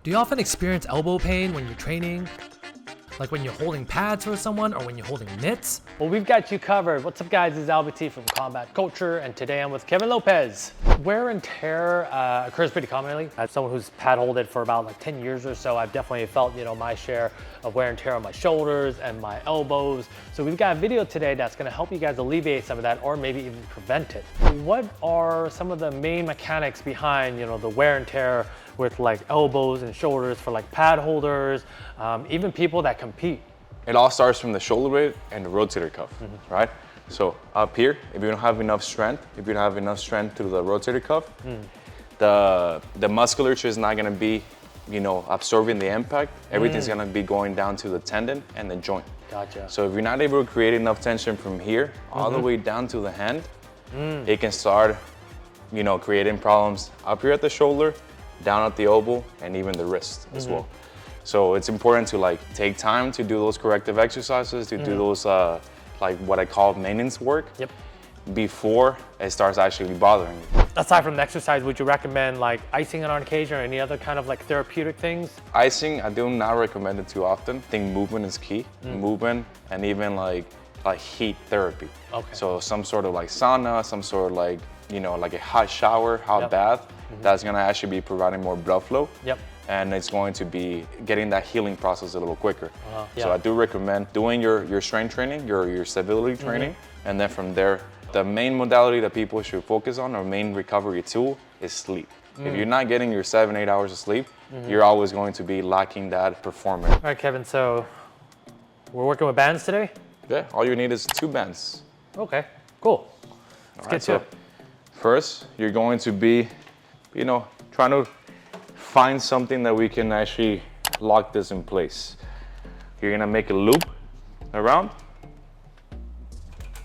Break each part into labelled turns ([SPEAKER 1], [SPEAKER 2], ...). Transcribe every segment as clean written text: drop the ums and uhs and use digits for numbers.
[SPEAKER 1] Do you often experience elbow pain when you're training? Like when you're holding pads for someone or when you're holding mitts?
[SPEAKER 2] Well, we've got you covered. What's up, guys? This is Albert T from Combat Culture, and today I'm with Kevin Lopez. Wear and tear occurs pretty commonly. As someone who's pad holded for about like 10 years or so, I've definitely felt, my share of wear and tear on my shoulders and my elbows. So we've got a video today that's gonna help you guys alleviate some of that or maybe even prevent it. What are some of the main mechanics behind, the wear and tear with like elbows and shoulders for like pad holders, even people that compete?
[SPEAKER 3] It all starts from the shoulder blade and the rotator cuff, right? So up here, if you don't have enough strength, to the rotator cuff, the musculature is not gonna be, absorbing the impact. Everything's gonna be going down to the tendon and the joint.
[SPEAKER 2] Gotcha.
[SPEAKER 3] So if you're not able to create enough tension from here all the way down to the hand, it can start, creating problems up here at the shoulder, down at the elbow, and even the wrist as well. So it's important to take time to do those corrective exercises, to do those what I call maintenance work before it starts actually bothering you.
[SPEAKER 2] Aside from the exercise, would you recommend like icing it on occasion or any other kind of like therapeutic things?
[SPEAKER 3] Icing, I do not recommend it too often. I think movement is key. Movement and even like heat therapy.
[SPEAKER 2] Okay.
[SPEAKER 3] So some sort of like sauna, some sort of like a hot shower, hot bath, that's gonna actually be providing more blood flow. And it's going to be getting that healing process a little quicker. So I do recommend doing your strength training, your stability training, and then from there, the main modality that people should focus on, or main recovery tool, is sleep. If you're not getting your 7-8 hours of sleep, you're always going to be lacking that performance.
[SPEAKER 2] All right, Kevin, so we're working with bands today?
[SPEAKER 3] Yeah, all you need is 2 bands.
[SPEAKER 2] Okay, cool. Let's get to it.
[SPEAKER 3] First, you're going to be, trying to find something that we can actually lock this in place. You're gonna make a loop around.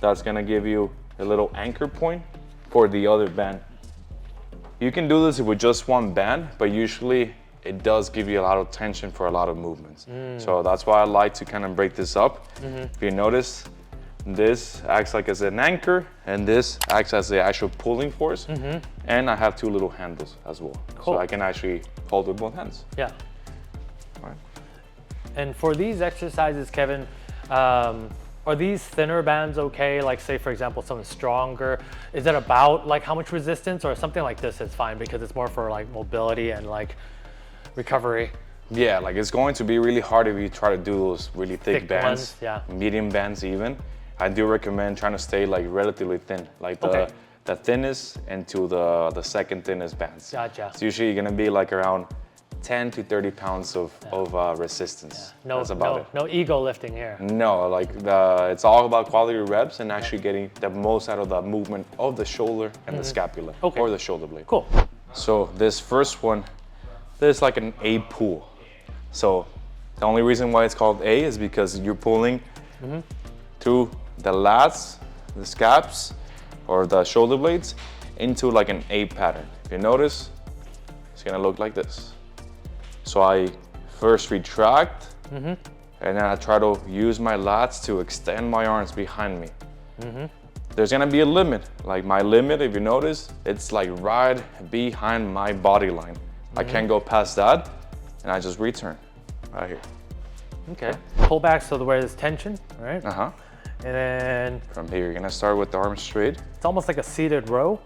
[SPEAKER 3] That's gonna give you a little anchor point for the other band. You can do this with just one band, but usually it does give you a lot of tension for a lot of movements. So that's why I like to kind of break this up. If you notice, this acts like as an anchor, and this acts as the actual pulling force. And I have 2 little handles as well.
[SPEAKER 2] Cool.
[SPEAKER 3] So I can actually hold with both hands.
[SPEAKER 2] Yeah.
[SPEAKER 3] All right.
[SPEAKER 2] And for these exercises, Kevin, are these thinner bands okay? Like say, for example, something stronger. Is it about like how much resistance, or something like this is fine because it's more for like mobility and like recovery?
[SPEAKER 3] Yeah, it's going to be really hard if you try to do those really thick bands,
[SPEAKER 2] ones,
[SPEAKER 3] medium bands even. I do recommend trying to stay relatively thin, the thinnest into the second thinnest bands.
[SPEAKER 2] Gotcha.
[SPEAKER 3] It's usually gonna be around 10 to 30 pounds of resistance.
[SPEAKER 2] No,
[SPEAKER 3] That's about it.
[SPEAKER 2] No ego lifting here.
[SPEAKER 3] No, it's all about quality reps and actually getting the most out of the movement of the shoulder and the scapula, or the shoulder blade.
[SPEAKER 2] Cool.
[SPEAKER 3] So this first one, this is like an A pull. So the only reason why it's called A is because you're pulling through the lats, the scaps, or the shoulder blades into an A pattern. If you notice, it's gonna look like this. So I first retract, and then I try to use my lats to extend my arms behind me. There's gonna be a limit. My limit, if you notice, it's right behind my body line. I can't go past that, and I just return right here.
[SPEAKER 2] Okay. Pull back so where there's tension, right? And then
[SPEAKER 3] from here, you're gonna start with the arms straight.
[SPEAKER 2] It's almost like a seated row.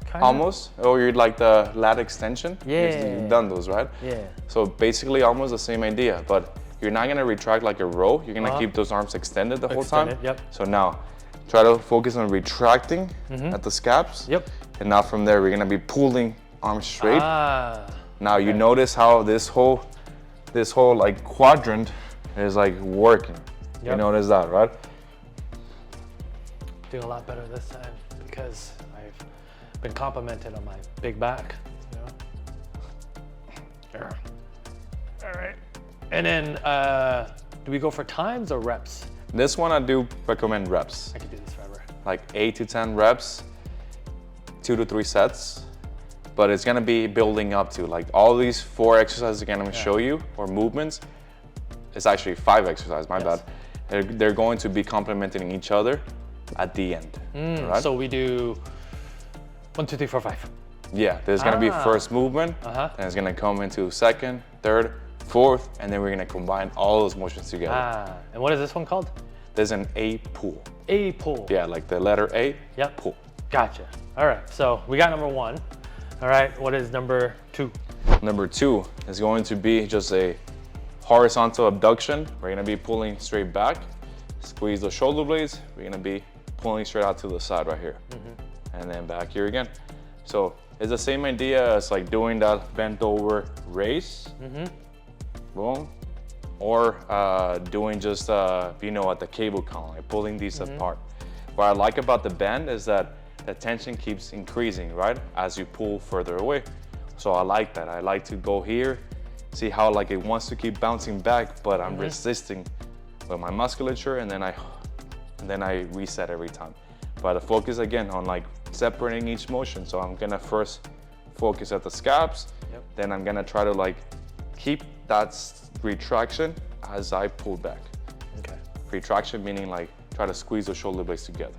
[SPEAKER 2] Kinda?
[SPEAKER 3] Almost, or you're the lat extension.
[SPEAKER 2] Yeah.
[SPEAKER 3] You've done those, right?
[SPEAKER 2] Yeah.
[SPEAKER 3] So basically almost the same idea, but you're not gonna retract like a row. You're gonna keep those arms extended the whole time.
[SPEAKER 2] Yep.
[SPEAKER 3] So now, try to focus on retracting at the scaps.
[SPEAKER 2] Yep.
[SPEAKER 3] And now from there, we're gonna be pulling arms straight. Now you
[SPEAKER 2] Okay.
[SPEAKER 3] notice how this whole quadrant is working. You notice that, right?
[SPEAKER 2] Doing a lot better this time because I've been complimented on my big back. All right. And then, do we go for times or reps?
[SPEAKER 3] This one I do recommend reps.
[SPEAKER 2] I could do this forever.
[SPEAKER 3] 8 to 10 reps, 2 to 3 sets. But it's gonna be building up to all these 4 exercises again I'm gonna show you, or movements. It's actually 5 exercises, my bad. They're going to be complementing each other at the end. Right?
[SPEAKER 2] So we do 1, 2, 3, 4, 5.
[SPEAKER 3] Yeah, there's gonna be first movement, and it's gonna come into second, third, fourth, and then we're gonna combine all those motions together.
[SPEAKER 2] And what is this one called?
[SPEAKER 3] There's an A pull.
[SPEAKER 2] A pull.
[SPEAKER 3] Yeah, like the letter A,
[SPEAKER 2] Yep.
[SPEAKER 3] pull.
[SPEAKER 2] Gotcha. All right, so we got number 1. All right, what is number 2?
[SPEAKER 3] Number 2 is going to be just a horizontal abduction. We're gonna be pulling straight back, squeeze the shoulder blades. We're gonna be pulling straight out to the side right here. And then back here again. So it's the same idea as like doing that bent over raise. Boom. Or doing just, at the cable column, like pulling these apart. What I like about the bend is that the tension keeps increasing, right? As you pull further away. So I like that. I like to go here, see how like it wants to keep bouncing back, but I'm resisting with my musculature, and then I reset every time. But the focus again on like separating each motion. So I'm gonna first focus at the scaps, then I'm gonna try to like keep that retraction as I pull back.
[SPEAKER 2] Okay.
[SPEAKER 3] Retraction meaning like try to squeeze the shoulder blades together.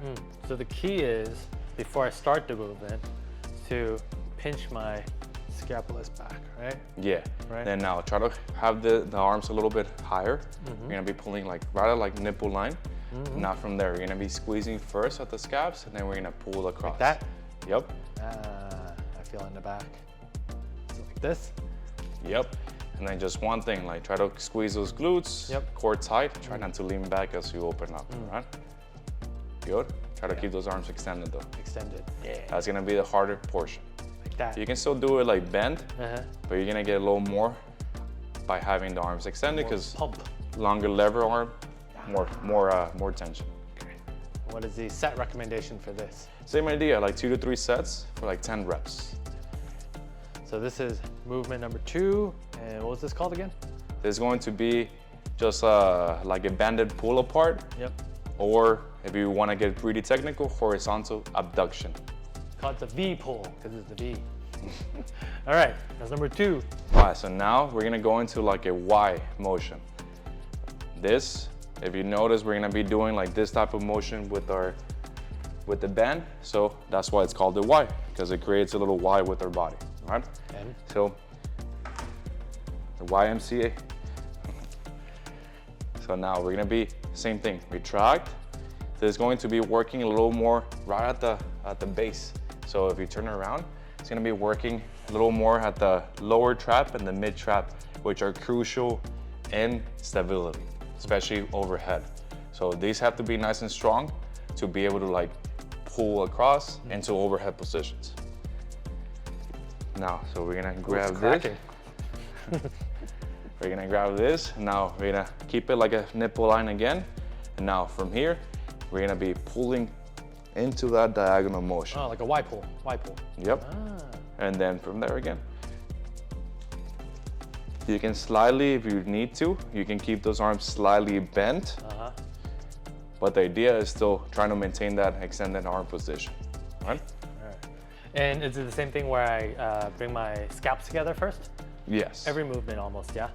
[SPEAKER 2] So the key is, before I start the movement, to pinch my scapulus back, right?
[SPEAKER 3] Yeah.
[SPEAKER 2] Right.
[SPEAKER 3] Then now try to have the arms a little bit higher. You're gonna be pulling like right at like nipple line. Now from there, you're gonna be squeezing first at the scaps, and then we're gonna pull across.
[SPEAKER 2] Like that?
[SPEAKER 3] Yep.
[SPEAKER 2] I feel in the back. So like this?
[SPEAKER 3] Yep. And then just one thing, like try to squeeze those glutes, core tight. Try not to lean back as you open up, right? Good. Try to keep those arms extended though.
[SPEAKER 2] Extended. Yeah.
[SPEAKER 3] That's gonna be the harder portion.
[SPEAKER 2] Like that.
[SPEAKER 3] You can still do it like bent, but you're gonna get a little more by having the arms extended, because
[SPEAKER 2] Pump.
[SPEAKER 3] longer lever arm, more tension.
[SPEAKER 2] What is the set recommendation for this?
[SPEAKER 3] Same idea, like 2 to 3 sets for like 10 reps.
[SPEAKER 2] So this is movement number 2, and what was this called again?
[SPEAKER 3] There's going to be just like a banded pull apart, or if you want to get really technical, horizontal abduction.
[SPEAKER 2] Called the V pull, because it's the V. All right, that's number 2.
[SPEAKER 3] All right, so now we're gonna go into like a Y motion. This, if you notice, we're gonna be doing like this type of motion with the band. So that's why it's called the Y, because it creates a little Y with our body, right?
[SPEAKER 2] And
[SPEAKER 3] So the YMCA. So now we're gonna be same thing, retract. This is going to be working a little more right at the base. So if you turn around, it's gonna be working a little more at the lower trap and the mid trap, which are crucial in stability, especially overhead. So these have to be nice and strong to be able to like pull across into overhead positions. Now, so we're gonna grab this. We're gonna grab this. Now we're gonna keep it like a nipple line again. And now from here, we're gonna be pulling into that diagonal motion.
[SPEAKER 2] oh, like a Y pull. Y pull.
[SPEAKER 3] Yep. And then from there again. You can slightly, if you need to, you can keep those arms slightly bent. But the idea is still trying to maintain that extended arm position, right?
[SPEAKER 2] And is it the same thing where I bring my scalps together first?
[SPEAKER 3] Yes.
[SPEAKER 2] Every movement almost, yeah?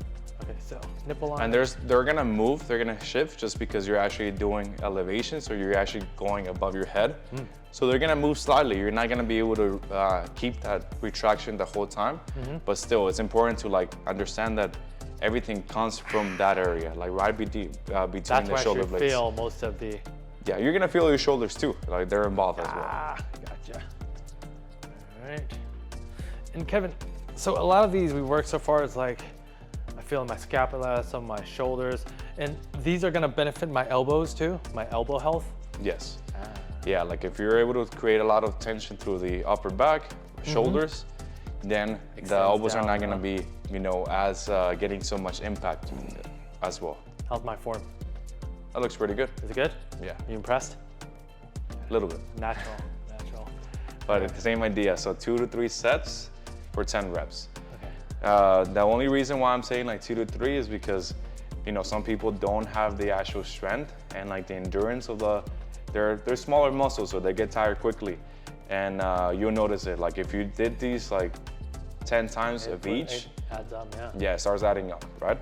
[SPEAKER 2] Okay, so nipple line.
[SPEAKER 3] And they're gonna move, they're gonna shift just because you're actually doing elevation, so you're actually going above your head. So they're gonna move slightly. You're not gonna be able to keep that retraction the whole time, but still, it's important to like understand that everything comes from that area, like right between
[SPEAKER 2] That's
[SPEAKER 3] the shoulder
[SPEAKER 2] where I
[SPEAKER 3] blades.
[SPEAKER 2] feel most of the...
[SPEAKER 3] Yeah, you're gonna feel your shoulders too, like they're involved as well.
[SPEAKER 2] Gotcha. All right. And Kevin, so a lot of these we work so far is like, I feel in my scapula, some of my shoulders, and these are gonna benefit my elbows too, my elbow health.
[SPEAKER 3] Yes. Yeah, like if you're able to create a lot of tension through the upper back, shoulders, then the elbows are not gonna be, as getting so much impact as well.
[SPEAKER 2] How's my form?
[SPEAKER 3] That looks pretty good.
[SPEAKER 2] Is it good?
[SPEAKER 3] Yeah,
[SPEAKER 2] You impressed?
[SPEAKER 3] a little bit.
[SPEAKER 2] Natural.
[SPEAKER 3] But it's the same idea, so 2 to 3 sets for 10 reps.
[SPEAKER 2] Okay.
[SPEAKER 3] The only reason why I'm saying like 2 to 3 is because, some people don't have the actual strength and like the endurance of they're smaller muscles, so they get tired quickly. And you'll notice it, like if you did these like 10 times of each,
[SPEAKER 2] It adds up, yeah.
[SPEAKER 3] yeah, it starts adding up, right?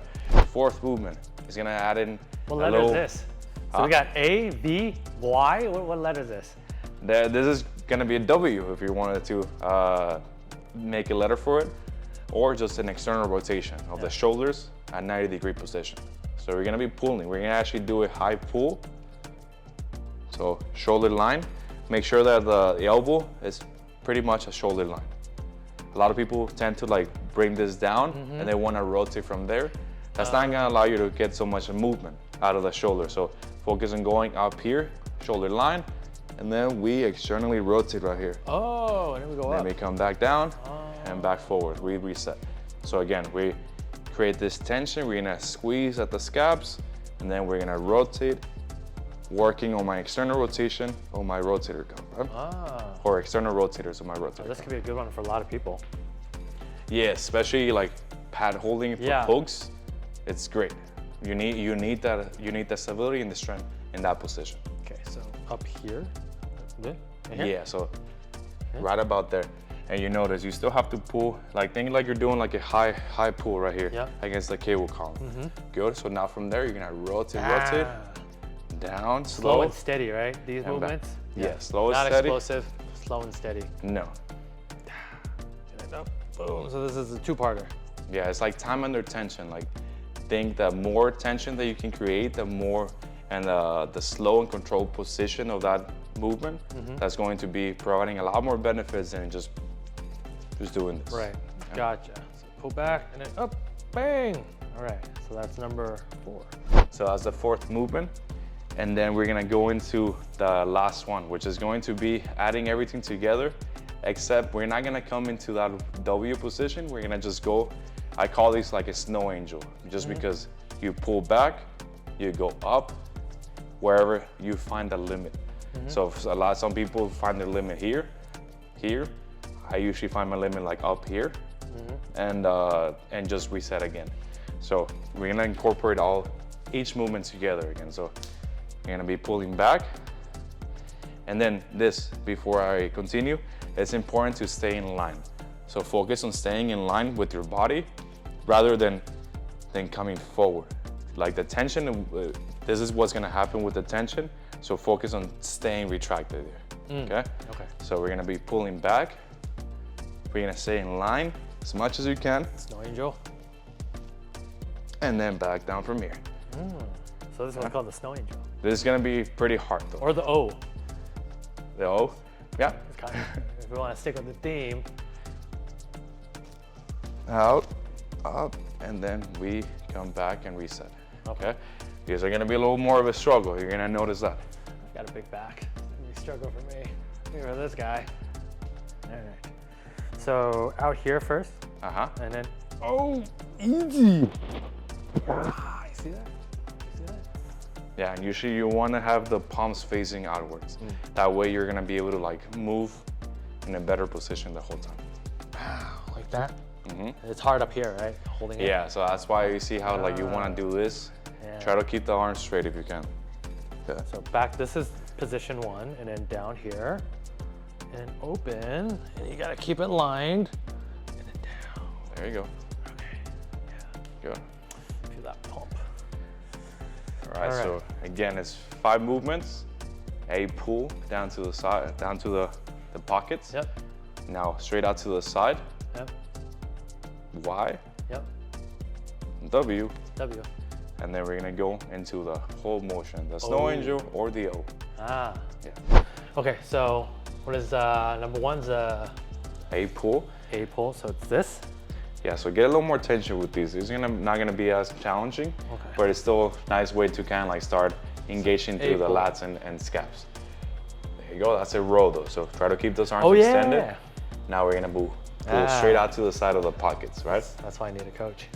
[SPEAKER 3] Fourth movement is gonna add in
[SPEAKER 2] What
[SPEAKER 3] a
[SPEAKER 2] letter
[SPEAKER 3] little,
[SPEAKER 2] is this? So we got A, V, Y. What letter is this?
[SPEAKER 3] This is gonna be a W if you wanted to make a letter for it, or just an external rotation of the shoulders at 90-degree position. So we're gonna be pulling. We're gonna actually do a high pull. So shoulder line. Make sure that the elbow is pretty much a shoulder line. A lot of people tend to like bring this down and they wanna rotate from there. That's not gonna allow you to get so much movement out of the shoulder. So focus on going up here, shoulder line, and then we externally rotate right here.
[SPEAKER 2] Oh, and then we go
[SPEAKER 3] Then
[SPEAKER 2] up.
[SPEAKER 3] we come back down and back forward. We reset. So again, we create this tension. We're gonna squeeze at the scabs, and then we're gonna rotate, working on my external rotation on my rotator cuff, right? Or external rotators on my rotator.
[SPEAKER 2] This could be a good one for a lot of people.
[SPEAKER 3] Yeah, especially like pad holding for pokes. It's great. You need that stability and the strength in that position.
[SPEAKER 2] Okay, so up here.
[SPEAKER 3] Yeah, so right about there. And you notice you still have to pull, like think like you're doing like a high pull right here against the cable column. Good, so now from there you're gonna rotate, down,
[SPEAKER 2] Slow and steady, right? These
[SPEAKER 3] and back.
[SPEAKER 2] movements?
[SPEAKER 3] Yeah, slow and
[SPEAKER 2] Not
[SPEAKER 3] steady.
[SPEAKER 2] explosive, slow and steady.
[SPEAKER 3] No.
[SPEAKER 2] And up, boom. So this is a two-parter.
[SPEAKER 3] Yeah, it's like time under tension. Like think the more tension that you can create, the more, and the slow and controlled position of that movement, that's going to be providing a lot more benefits than just doing this.
[SPEAKER 2] Right, gotcha. So pull back and then up, bang. All right, so that's number 4.
[SPEAKER 3] So that's the 4th movement. And then we're gonna go into the last one, which is going to be adding everything together, except we're not gonna come into that W position. We're gonna just go, I call these like a snow angel, just because you pull back, you go up, wherever you find the limit. So some people find their limit here. I usually find my limit like up here, and just reset again. So we're gonna incorporate each movement together again. So you're gonna be pulling back, and then this, before I continue, it's important to stay in line. So focus on staying in line with your body rather than coming forward. Like the tension, this is what's gonna happen with the tension. So focus on staying retracted here, okay?
[SPEAKER 2] Okay.
[SPEAKER 3] So we're gonna be pulling back. We're gonna stay in line as much as you can,
[SPEAKER 2] Snow angel.
[SPEAKER 3] and then back down from here.
[SPEAKER 2] So this one's called the snow angel.
[SPEAKER 3] This is gonna be pretty hard though.
[SPEAKER 2] Or the O.
[SPEAKER 3] The O, yeah.
[SPEAKER 2] It's kind of, if we want to stick with the theme.
[SPEAKER 3] Out, up, and then we come back and reset, okay? These are gonna be a little more of a struggle. You're gonna notice that.
[SPEAKER 2] I've got a big back. It's gonna be a struggle for me. Look at this guy. All right. So out here first, and then,
[SPEAKER 3] Oh, easy.
[SPEAKER 2] you see that? You see that?
[SPEAKER 3] Yeah, and usually you wanna have the palms facing outwards. That way you're gonna be able to like move in a better position the whole time.
[SPEAKER 2] Like that? It's hard up here, right? Holding it.
[SPEAKER 3] Yeah, so that's why you see how like you wanna do this.
[SPEAKER 2] Yeah.
[SPEAKER 3] Try to keep the arms straight if you can. Okay.
[SPEAKER 2] So back, this is position 1, and then down here, and open, and you gotta keep it lined, and then down.
[SPEAKER 3] There you go.
[SPEAKER 2] Okay,
[SPEAKER 3] Good.
[SPEAKER 2] feel that pump.
[SPEAKER 3] All right, so again, it's 5 movements. A pull down to the side, down to the pockets.
[SPEAKER 2] Yep,
[SPEAKER 3] Now straight out to the side.
[SPEAKER 2] yep,
[SPEAKER 3] Y,
[SPEAKER 2] yep,
[SPEAKER 3] W,
[SPEAKER 2] W.
[SPEAKER 3] and then we're gonna go into the whole motion, the snow angel or the O.
[SPEAKER 2] Ah,
[SPEAKER 3] Yeah.
[SPEAKER 2] okay, so what is number 1's
[SPEAKER 3] A pull.
[SPEAKER 2] A pull, so it's this.
[SPEAKER 3] Yeah, so get a little more tension with these. It's not gonna be as challenging, but it's still a nice way to kind of like start engaging through the
[SPEAKER 2] pull.
[SPEAKER 3] lats and scabs. There you go, that's a row though. So try to keep those arms extended.
[SPEAKER 2] Yeah.
[SPEAKER 3] Now we're gonna pull straight out to the side of the pockets, right?
[SPEAKER 2] That's why I need a coach.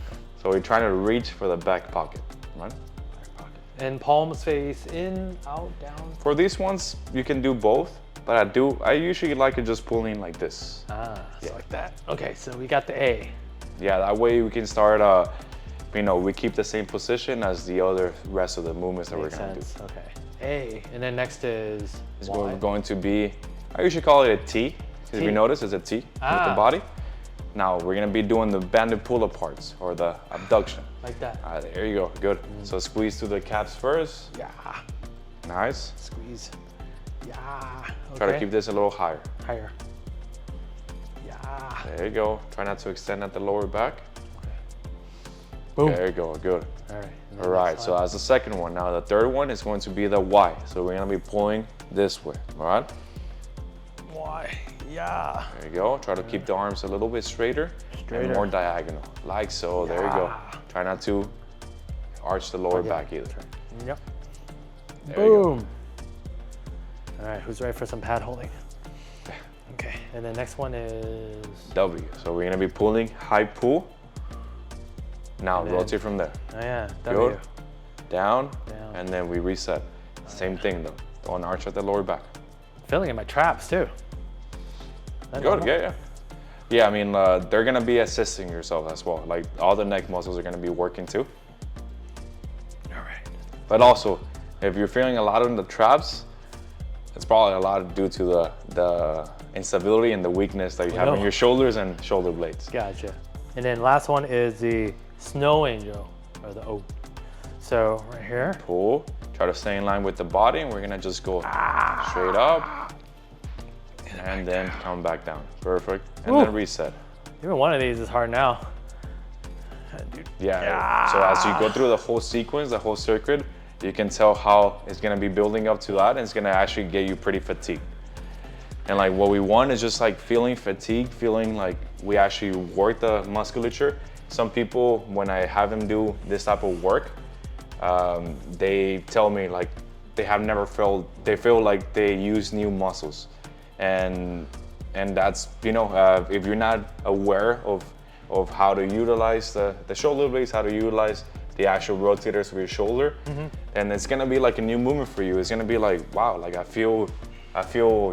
[SPEAKER 3] So we're trying to reach for the back pocket, right?
[SPEAKER 2] Back pocket. And palms face in, out, down.
[SPEAKER 3] For these ones, you can do both, but I usually like to just pull in like this.
[SPEAKER 2] So like that. Okay, so we got the A.
[SPEAKER 3] Yeah, that way we can start, we keep the same position as the other rest of the movements that
[SPEAKER 2] Makes
[SPEAKER 3] we're gonna
[SPEAKER 2] sense. Okay. A, and then next is
[SPEAKER 3] It's
[SPEAKER 2] Y.
[SPEAKER 3] going to be, I usually call it a T, because if you notice, it's a T with the body. Now we're gonna be doing the banded pull-up parts, or the abduction.
[SPEAKER 2] Like that.
[SPEAKER 3] There you go, good. So squeeze through the calves first.
[SPEAKER 2] Yeah.
[SPEAKER 3] Nice.
[SPEAKER 2] Squeeze. Yeah. Okay.
[SPEAKER 3] Try to keep this a little higher.
[SPEAKER 2] Higher. Yeah.
[SPEAKER 3] There you go. Try not to extend at the lower back.
[SPEAKER 2] Boom.
[SPEAKER 3] There you go, good.
[SPEAKER 2] All right.
[SPEAKER 3] All right, so that's the second one. Now the third one is going to be the Y. So we're gonna be pulling this way, all right?
[SPEAKER 2] Y. Yeah.
[SPEAKER 3] There you go. Try to keep the arms a little bit straighter. And more diagonal, like so. There you go. Try not to arch the lower back either.
[SPEAKER 2] Yep.
[SPEAKER 3] There you go.
[SPEAKER 2] Boom. All right, who's ready for some pad holding? Okay, and the next one is
[SPEAKER 3] W. So we're gonna be pulling high pull. Now
[SPEAKER 2] then-
[SPEAKER 3] rotate from there.
[SPEAKER 2] Oh yeah, W.
[SPEAKER 3] Good. Down,
[SPEAKER 2] Down.
[SPEAKER 3] and then we reset. Same thing though. Don't arch at the lower back.
[SPEAKER 2] Feeling in my traps too. That
[SPEAKER 3] Good,
[SPEAKER 2] normal?
[SPEAKER 3] yeah. Yeah, I mean, they're gonna be assisting yourself as well. Like all the neck muscles are gonna be working too.
[SPEAKER 2] All right.
[SPEAKER 3] But also, if you're feeling a lot in the traps, it's probably a lot due to the instability and the weakness that you have in your shoulders and shoulder blades.
[SPEAKER 2] Gotcha. And then last one is the snow angel, or the O. So right here.
[SPEAKER 3] Pull, try to stay in line with the body, and we're gonna just go straight up, and then come back down. Perfect, and then reset.
[SPEAKER 2] Even one of these is hard now.
[SPEAKER 3] Yeah, so as you go through the whole sequence, the whole circuit, you can tell how it's gonna be building up to that, and it's gonna actually get you pretty fatigued. And like what we want is just like feeling fatigued, feeling like we actually work the musculature. Some people, when I have them do this type of work, they tell me like they have never felt, they feel like they use new muscles. And that's, you know, if you're not aware of how to utilize the shoulder blades, how to utilize the actual rotators of your shoulder, and it's gonna be like a new movement for you. It's gonna be like, wow, like I feel,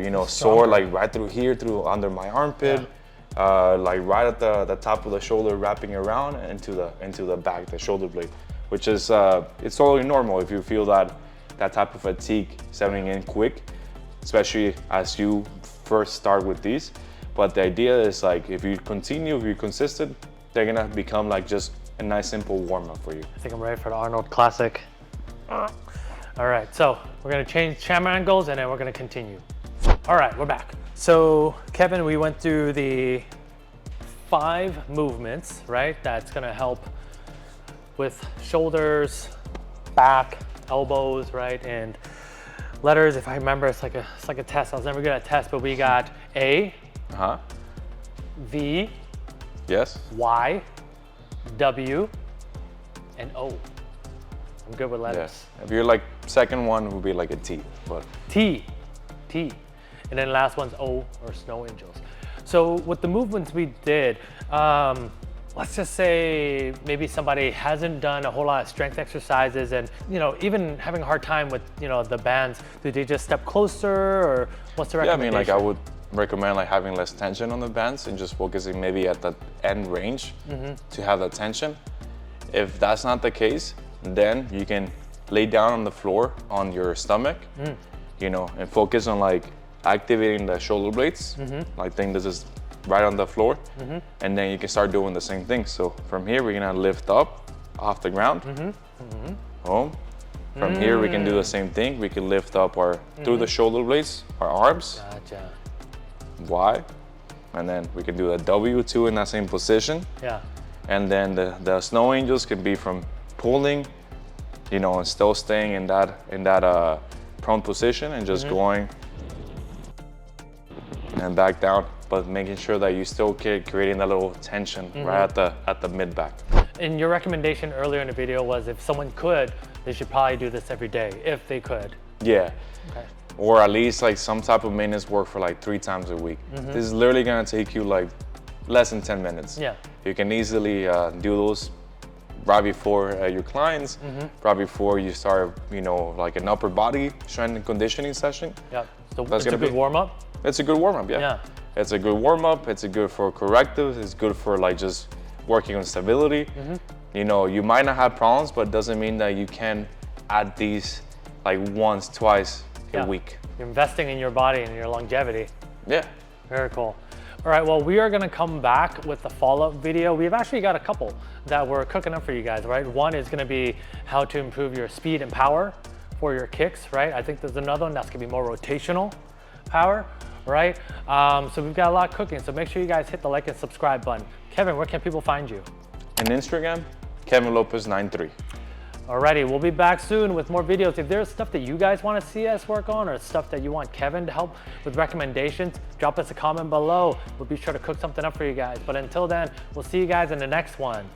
[SPEAKER 3] you know, sore like right through here, through under my armpit, like right at the top of the shoulder, wrapping around into the back, the shoulder blade, which is it's totally normal if you feel that type of fatigue setting in quick, especially as you first start with these. But the idea is like if you continue, if you're consistent, they're gonna become like just a nice simple warm-up for you.
[SPEAKER 2] I think I'm ready for the Arnold Classic. All right, so we're gonna change camera angles and then we're gonna continue. All right, we're back. So Kevin, we went through the 5 movements, right? That's gonna help with shoulders, back, elbows, right? And letters, if I remember, it's like a test. I was never good at tests, but we got A, V,
[SPEAKER 3] Yes.
[SPEAKER 2] Y, W, and O. I'm good with letters.
[SPEAKER 3] Yes. If you're like second one would be like a T, but
[SPEAKER 2] T, and then last one's O, or snow angels. So with the movements we did, let's just say maybe somebody hasn't done a whole lot of strength exercises and, you know, even having a hard time with, you know, the bands. Do they just step closer, or what's the
[SPEAKER 3] yeah, I mean,
[SPEAKER 2] recommendation?
[SPEAKER 3] like I would recommend like having less tension on the bands and just focusing maybe at the end range to have that tension. If that's not the case, then you can lay down on the floor on your stomach, you know, and focus on like activating the shoulder blades. Like think this is right on the floor, and then you can start doing the same thing. So from here, we're gonna lift up off the ground. Boom. From here, we can do the same thing. We can lift up our through the shoulder blades, our arms.
[SPEAKER 2] Gotcha.
[SPEAKER 3] Y, and then we can do a W2 in that same position.
[SPEAKER 2] Yeah.
[SPEAKER 3] And then the snow angels can be from pulling, you know, and still staying in that prone position and just going and back down, but making sure that you still creating that little tension right at the mid back.
[SPEAKER 2] And your recommendation earlier in the video was if someone could, they should probably do this every day, if they could.
[SPEAKER 3] Yeah.
[SPEAKER 2] Okay.
[SPEAKER 3] Or at least like some type of maintenance work for like 3 times a week. This is literally gonna take you like less than 10 minutes.
[SPEAKER 2] Yeah.
[SPEAKER 3] You can easily do those right before your clients, right before you start, you know, like an upper body strength and conditioning session.
[SPEAKER 2] Yeah. So
[SPEAKER 3] That's
[SPEAKER 2] it's a
[SPEAKER 3] gonna
[SPEAKER 2] good
[SPEAKER 3] be-
[SPEAKER 2] warm up.
[SPEAKER 3] It's a good warm up, yeah.
[SPEAKER 2] Yeah.
[SPEAKER 3] It's a good warm up. It's a good for correctives. It's good for like just working on stability. You know, you might not have problems, but it doesn't mean that you can add these like once, twice a week.
[SPEAKER 2] You're investing in your body and your longevity.
[SPEAKER 3] Yeah.
[SPEAKER 2] Very cool. All right, well, we are gonna come back with the follow-up video. We've actually got a couple that we're cooking up for you guys, right? One is gonna be how to improve your speed and power for your kicks, right? I think there's another one that's gonna be more rotational power. right? So we've got a lot cooking, so make sure you guys hit the like and subscribe button. Kevin, where can people find you?
[SPEAKER 3] And Instagram, Kevin Lopez 93.
[SPEAKER 2] Alrighty, we'll be back soon with more videos. If there's stuff that you guys want to see us work on or stuff that you want Kevin to help with recommendations, drop us a comment below. We'll be sure to cook something up for you guys. But until then, we'll see you guys in the next one.